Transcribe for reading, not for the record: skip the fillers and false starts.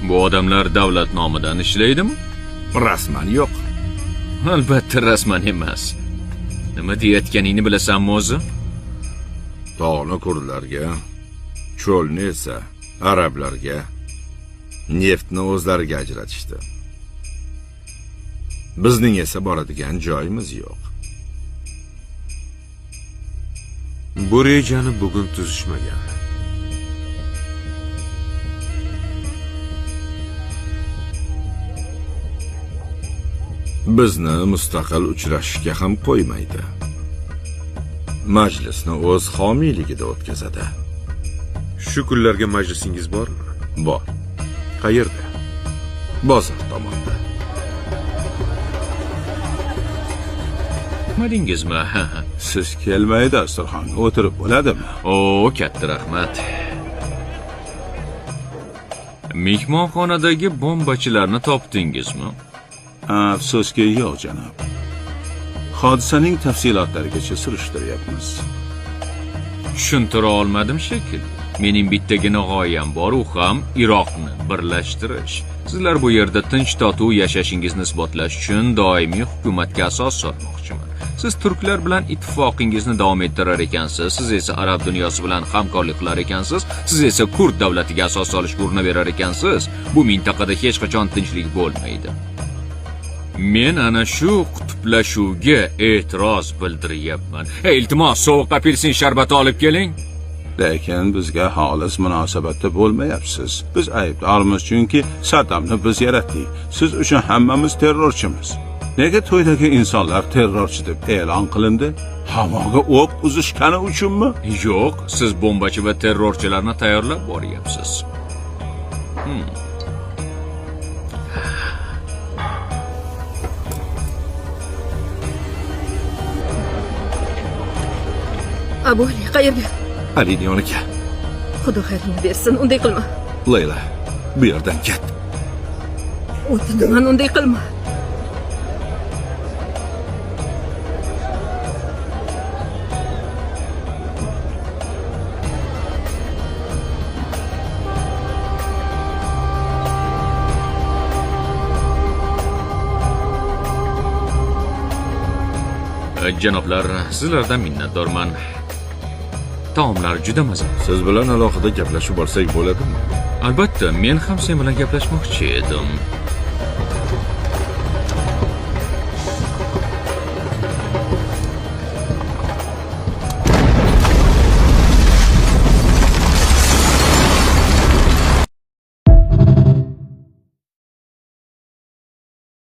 Bu odamlar davlat nomidan ishlaydimi? Rasman yo'q. Albatta rasman emas. Nima deyotganingni bilasanmi o'zi? Tog'ni kurdlarga, cho'lni esa arablarga, neftni o'zlariga ajratishdi. Bizning esa boradigan joyimiz yo'q. Bu rejani bugun tuzishmagan. Bizni mustaqil uchrashishga ham qo'ymaydi. Majlisni o'z homiyligida o'tkazadi. Shu kunlarga majlisingiz bormi? Bor. Qayerda? Bozor tomonda. Madingizmi? Siz kelmay dasturxonga o'tirib bo'ladimi? O, katta rahmat. Mehmonxonadagi bombachilarni topdingizmi? Afsuski yo'q, janob. Hodisaning tafsilotlarigacha surishtiryapmiz. Tushuntira olmadim shekilli. Mening bittagina g'oyam bor, u ham Iroqni birlashtirish. Sizlar bu yerda tinch totuv yashashingizni isbotlash uchun doimiy hukumatga asos solmoqchiman. Siz turklar bilan ittifoqingizni davom ettirar ekansiz, siz esa arab dunyosi bilan hamkorlik qilar ekansiz, siz esa kurd davlatiga asos solishga urinaverar ekansiz. Bu mintaqada hech qachon tinchlik bo'lmaydi. Men ana shu qutublashuvga e'tiroz bildiryapman. Iltimos, sovuq apelsin sharbati olib keling. Lekin bizga xolis munosabatda bo'lmayapsiz. Biz aybdormiz, chunki Saddamni biz yaratdik. Siz uchun hammamiz terrorchimiz. Nega to'ydagi insonlar terrorchi deb e'lon qilindi? Havoga o'q uzishgani uchunmi? Yo'q, siz bombachi va terrorchilarni tayyorlab boryapsiz. Abu Ali, qayerga? Alining yoniga. Xudo xayringni bersin, unday qilma. Layla, bu yerdan ket. O'tinaman, unday qilma. Janoblar, sizlardan minnatdorman. Taomlar juda maza. Siz bilan alohida gaplashib olsak bo'ladimi? Albatta, men ham sen bilan gaplashmoqchi edim.